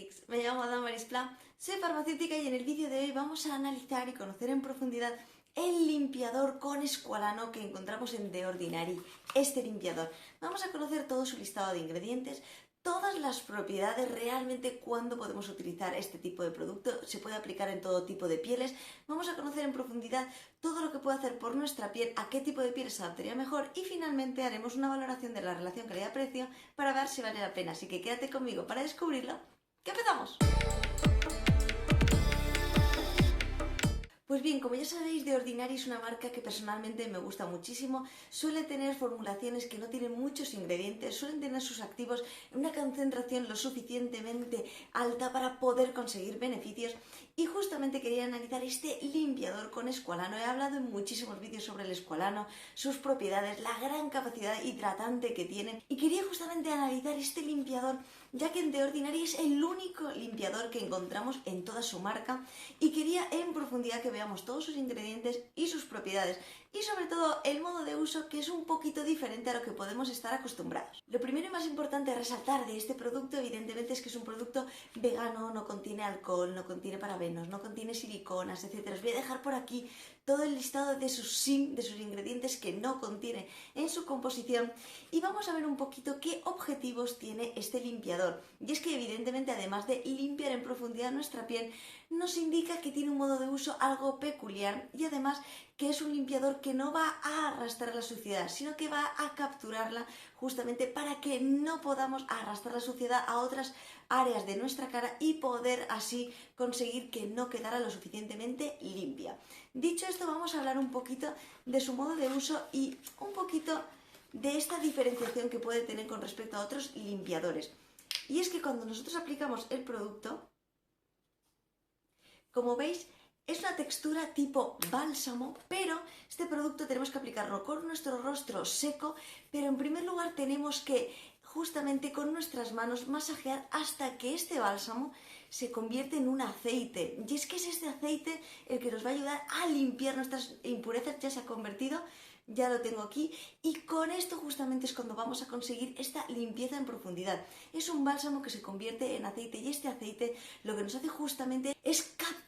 Cosmetics. Me llamo Damaris Pla, soy farmacéutica y en el vídeo de hoy vamos a analizar y conocer en profundidad el limpiador con escualano que encontramos en The Ordinary. Este limpiador. Vamos a conocer todo su listado de ingredientes, todas las propiedades, realmente cuándo podemos utilizar este tipo de producto, se puede aplicar en todo tipo de pieles. Vamos a conocer en profundidad todo lo que puede hacer por nuestra piel, a qué tipo de piel se adaptaría mejor y finalmente haremos una valoración de la relación calidad-precio para ver si vale la pena. Así que quédate conmigo para descubrirlo. ¡Que empezamos! Pues bien, como ya sabéis, The Ordinary es una marca que personalmente me gusta muchísimo. Suele tener formulaciones que no tienen muchos ingredientes, suelen tener sus activos en una concentración lo suficientemente alta para poder conseguir beneficios. Y justamente quería analizar este limpiador con escualano. He hablado en muchísimos vídeos sobre el escualano, sus propiedades, la gran capacidad hidratante que tienen. Y quería justamente analizar este limpiador, ya que en The Ordinary es el único limpiador que encontramos en toda su marca. Y quería en profundidad que veamos todos sus ingredientes y sus propiedades y sobre todo el modo de uso, que es un poquito diferente a lo que podemos estar acostumbrados. Lo primero y más importante a resaltar de este producto evidentemente es que es un producto vegano, no contiene alcohol, no contiene parabenos, no contiene siliconas, etc. Os voy a dejar por aquí todo el listado de sus ingredientes que no contiene en su composición y vamos a ver un poquito qué objetivos tiene este limpiador. Y es que evidentemente, además de limpiar en profundidad nuestra piel, nos indica que tiene un modo de uso algo peculiar y además que es un limpiador que no va a arrastrar la suciedad, sino que va a capturarla justamente para que no podamos arrastrar la suciedad a otras áreas de nuestra cara y poder así conseguir que no quedara lo suficientemente limpia. Dicho esto, vamos a hablar un poquito de su modo de uso y un poquito de esta diferenciación que puede tener con respecto a otros limpiadores. Y es que cuando nosotros aplicamos el producto, como veis, es una textura tipo bálsamo, pero este producto tenemos que aplicarlo con nuestro rostro seco, pero en primer lugar tenemos que justamente con nuestras manos masajear hasta que este bálsamo se convierte en un aceite. Y es que es este aceite el que nos va a ayudar a limpiar nuestras impurezas. Ya se ha convertido, ya lo tengo aquí, y con esto justamente es cuando vamos a conseguir esta limpieza en profundidad. Es un bálsamo que se convierte en aceite y este aceite lo que nos hace justamente es capturar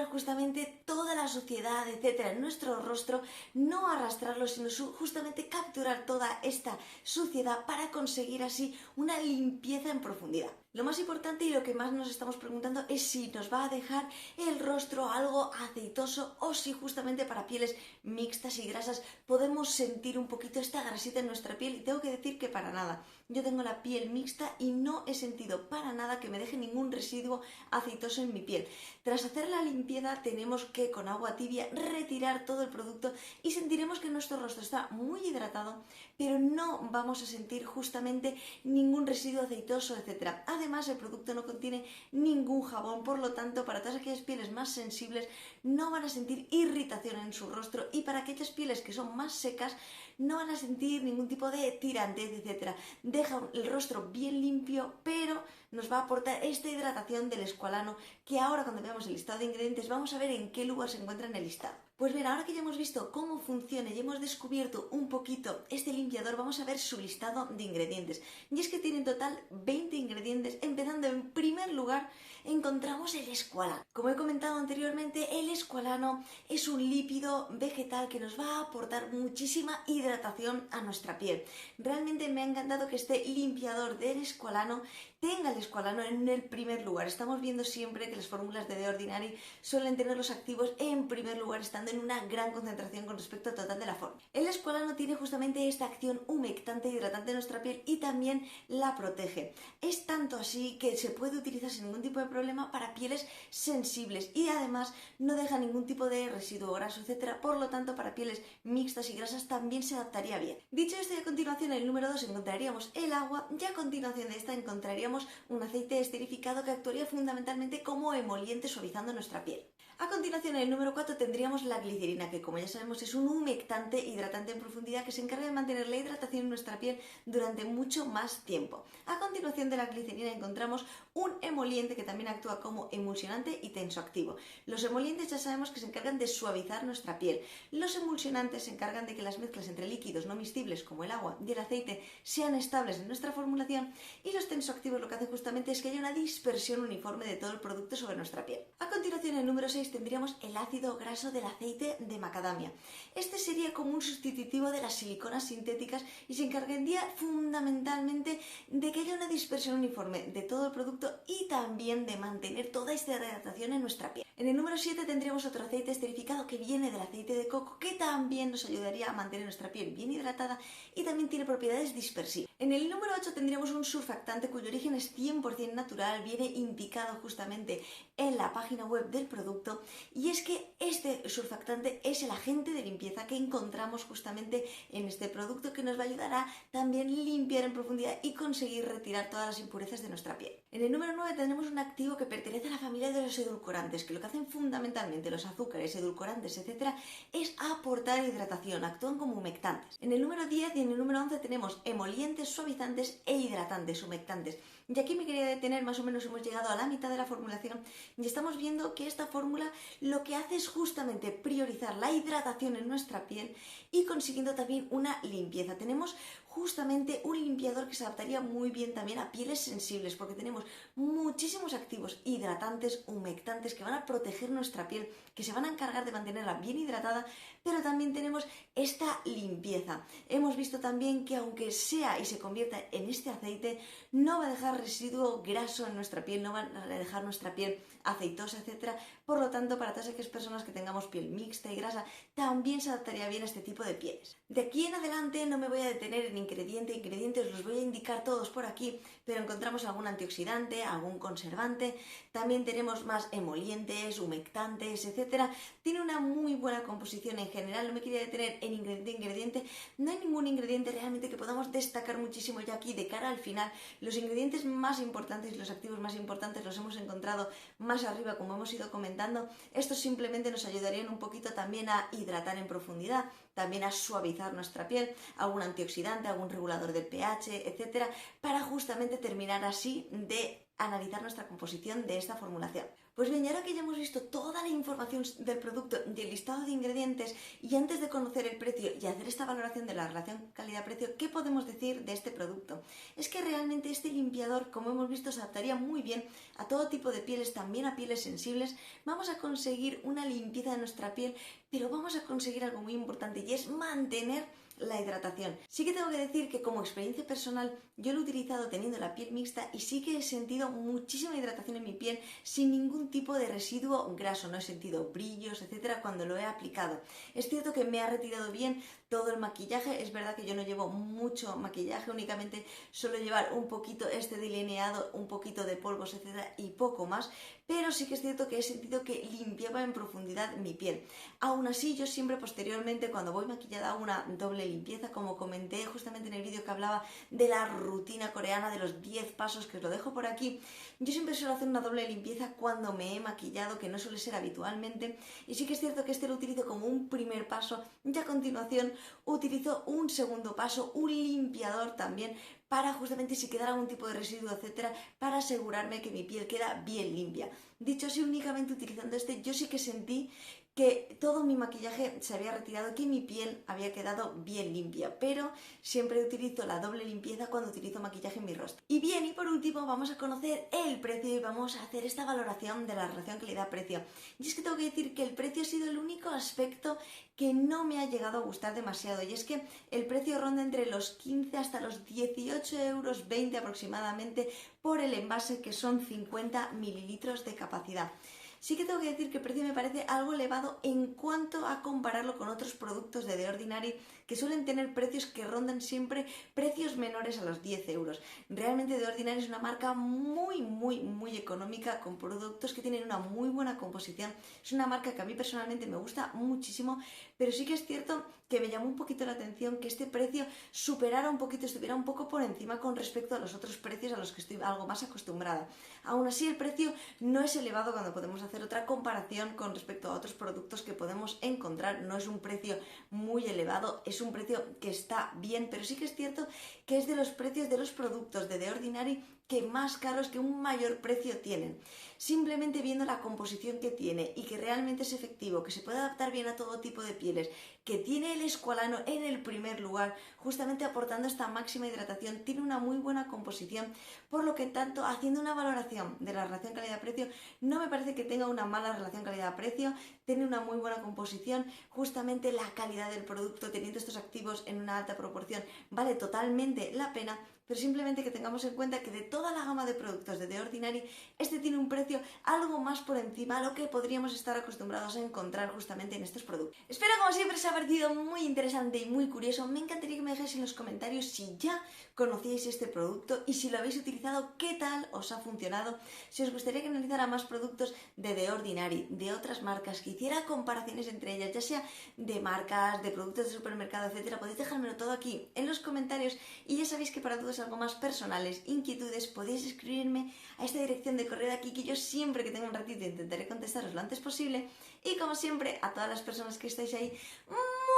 justamente toda la suciedad, etcétera, en nuestro rostro, no arrastrarlo, sino justamente capturar toda esta suciedad para conseguir así una limpieza en profundidad. Lo más importante y lo que más nos estamos preguntando es si nos va a dejar el rostro algo aceitoso o si justamente para pieles mixtas y grasas podemos sentir un poquito esta grasita en nuestra piel, y tengo que decir que para nada. Yo tengo la piel mixta y no he sentido para nada que me deje ningún residuo aceitoso en mi piel. Tras hacer la limpieza tenemos que con agua tibia retirar todo el producto y sentiremos que nuestro rostro está muy hidratado, pero no vamos a sentir justamente ningún residuo aceitoso, etc. Además, el producto no contiene ningún jabón, por lo tanto, para todas aquellas pieles más sensibles no van a sentir irritación en su rostro, y para aquellas pieles que son más secas no van a sentir ningún tipo de tirantez, etc. Deja el rostro bien limpio, pero nos va a aportar esta hidratación del escualano, que ahora cuando veamos el listado de ingredientes vamos a ver en qué lugar se encuentra en el listado. Pues bien, ahora que ya hemos visto cómo funciona y hemos descubierto un poquito este limpiador, vamos a ver su listado de ingredientes. Y es que tiene en total 20 ingredientes, empezando en primer lugar encontramos el escualano. Como he comentado anteriormente, el escualano es un lípido vegetal que nos va a aportar muchísima hidratación a nuestra piel. Realmente me ha encantado que este limpiador del escualano tenga el escualano en el primer lugar. Estamos viendo siempre que las fórmulas de The Ordinary suelen tener los activos en primer lugar, estando en una gran concentración con respecto al total de la fórmula. El escualano tiene justamente esta acción humectante e hidratante de nuestra piel y también la protege. Es tanto así que se puede utilizar sin ningún tipo de problema para pieles sensibles y además no deja ningún tipo de residuo graso, etc. Por lo tanto, para pieles mixtas y grasas también se adaptaría bien. Dicho esto, y a continuación en el número 2 encontraríamos el agua, y a continuación de esta encontraríamos un aceite esterificado que actuaría fundamentalmente como emoliente, suavizando nuestra piel. A continuación, en el número 4 tendríamos la glicerina, que como ya sabemos es un humectante hidratante en profundidad que se encarga de mantener la hidratación en nuestra piel durante mucho más tiempo. A continuación de la glicerina encontramos un emoliente que también actúa como emulsionante y tensoactivo. Los emolientes ya sabemos que se encargan de suavizar nuestra piel. Los emulsionantes se encargan de que las mezclas entre líquidos no miscibles como el agua y el aceite sean estables en nuestra formulación, y los tensoactivos lo que hacen justamente es que haya una dispersión uniforme de todo el producto sobre nuestra piel. A continuación, en el número 6 tendríamos el ácido graso del aceite de macadamia. Este sería como un sustitutivo de las siliconas sintéticas y se encargaría fundamentalmente de que haya una dispersión uniforme de todo el producto y también de mantener toda esta hidratación en nuestra piel. En el número 7 tendríamos otro aceite esterificado que viene del aceite de coco, que también nos ayudaría a mantener nuestra piel bien hidratada y también tiene propiedades dispersivas. En el número 8 tendríamos un surfactante cuyo origen es 100% natural, viene indicado justamente en la página web del producto, y es que este surfactante es el agente de limpieza que encontramos justamente en este producto, que nos va a ayudar a también limpiar en profundidad y conseguir retirar todas las impurezas de nuestra piel. En el número 9 tenemos un activo que pertenece a la familia de los edulcorantes, que lo que hacen fundamentalmente los azúcares, edulcorantes, etcétera, es aportar hidratación, actúan como humectantes. En el número 10 y en el número 11 tenemos emolientes, suavizantes e hidratantes, humectantes. Y aquí me quería detener, más o menos hemos llegado a la mitad de la formulación y estamos viendo que esta fórmula lo que hace es justamente priorizar la hidratación en nuestra piel y consiguiendo también una limpieza. Tenemos justamente un limpiador que se adaptaría muy bien también a pieles sensibles, porque tenemos muchísimos activos hidratantes, humectantes, que van a proteger nuestra piel, que se van a encargar de mantenerla bien hidratada, pero también tenemos esta limpieza. Hemos visto también que aunque sea y se convierta en este aceite, no va a dejar residuo graso en nuestra piel, no va a dejar nuestra piel aceitosa, etcétera. Por lo tanto, para todas aquellas personas que tengamos piel mixta y grasa, también se adaptaría bien a este tipo de pieles. De aquí en adelante no me voy a detener en ingredientes los voy a indicar todos por aquí, pero encontramos algún antioxidante, algún conservante, también tenemos más emolientes, humectantes, etcétera. Tiene una muy buena composición en general, no me quería detener en ingrediente, no hay ningún ingrediente realmente que podamos destacar muchísimo ya aquí de cara al final. Los ingredientes más importantes y los activos más importantes los hemos encontrado más arriba, como hemos ido comentando. Estos simplemente nos ayudarían un poquito también a hidratar en profundidad, también a suavizar nuestra piel, algún antioxidante, algún regulador del pH, etcétera, para justamente terminar así de analizar nuestra composición de esta formulación. Pues bien, y ahora que ya hemos visto toda la información del producto y el listado de ingredientes, y antes de conocer el precio y hacer esta valoración de la relación calidad-precio, ¿qué podemos decir de este producto? Es que realmente este limpiador, como hemos visto, se adaptaría muy bien a todo tipo de pieles, también a pieles sensibles. Vamos a conseguir una limpieza de nuestra piel, pero vamos a conseguir algo muy importante, y es mantener la hidratación. Sí que tengo que decir que como experiencia personal yo lo he utilizado teniendo la piel mixta y sí que he sentido muchísima hidratación en mi piel sin ningún tipo de residuo graso, no he sentido brillos, etcétera, cuando lo he aplicado. Es cierto que me ha retirado bien todo el maquillaje, es verdad que yo no llevo mucho maquillaje, únicamente suelo llevar un poquito este delineado, un poquito de polvos, etcétera, y poco más, pero sí que es cierto que he sentido que limpiaba en profundidad mi piel. Aún así, yo siempre posteriormente, cuando voy maquillada, hago una doble limpieza, como comenté justamente en el vídeo que hablaba de la rutina coreana de los 10 pasos, que os lo dejo por aquí. Yo siempre suelo hacer una doble limpieza cuando me he maquillado, que no suele ser habitualmente, y sí que es cierto que este lo utilizo como un primer paso, y a continuación utilizo un segundo paso, un limpiador también, para justamente si quedara algún tipo de residuo, etcétera, para asegurarme que mi piel queda bien limpia. Dicho así, únicamente utilizando este, yo sí que sentí que todo mi maquillaje se había retirado, que mi piel había quedado bien limpia, pero siempre utilizo la doble limpieza cuando utilizo maquillaje en mi rostro. Y bien, y por último vamos a conocer el precio y vamos a hacer esta valoración de la relación calidad-precio. Y es que tengo que decir que el precio ha sido el único aspecto que no me ha llegado a gustar demasiado, y es que el precio ronda entre los 15 hasta los 18,20 € aproximadamente por el envase, que son 50 mililitros de capacidad. Sí que tengo que decir que el precio me parece algo elevado en cuanto a compararlo con otros productos de The Ordinary que suelen tener precios que rondan siempre precios menores a los 10 euros. Realmente The Ordinary es una marca muy económica, con productos que tienen una muy buena composición. Es una marca que a mí personalmente me gusta muchísimo, pero sí que es cierto que me llamó un poquito la atención que este precio superara un poquito, estuviera un poco por encima con respecto a los otros precios a los que estoy algo más acostumbrada. Aún así, el precio no es elevado cuando podemos hacer otra comparación con respecto a otros productos que podemos encontrar. No es un precio muy elevado, es un precio que está bien, pero sí que es cierto que es de los precios de los productos de The Ordinary que más caros, que un mayor precio tienen. Simplemente viendo la composición que tiene y que realmente es efectivo, que se puede adaptar bien a todo tipo de pieles, que tiene el escualano en el primer lugar, justamente aportando esta máxima hidratación, tiene una muy buena composición, por lo que tanto, haciendo una valoración de la relación calidad-precio, no me parece que tenga una mala relación calidad-precio, tiene una muy buena composición, justamente la calidad del producto, teniendo estos activos en una alta proporción, vale totalmente la pena, pero simplemente que tengamos en cuenta que de toda la gama de productos de The Ordinary, este tiene un precio algo más por encima a lo que podríamos estar acostumbrados a encontrar justamente en estos productos. Espero, como siempre, os ha parecido muy interesante y muy curioso. Me encantaría que me dejéis en los comentarios si ya conocíais este producto y si lo habéis utilizado, qué tal os ha funcionado. Si os gustaría que analizara más productos de The Ordinary, de otras marcas, que hiciera comparaciones entre ellas, ya sea de marcas, de productos de supermercado, etcétera, podéis dejármelo todo aquí en los comentarios. Y ya sabéis que para todos algo más personales, inquietudes, podéis escribirme a esta dirección de correo de aquí, que yo siempre que tenga un ratito intentaré contestaros lo antes posible. Y como siempre, a todas las personas que estáis ahí,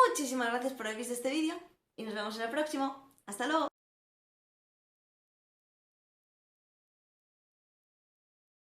muchísimas gracias por haber visto este vídeo y nos vemos en el próximo. ¡Hasta luego!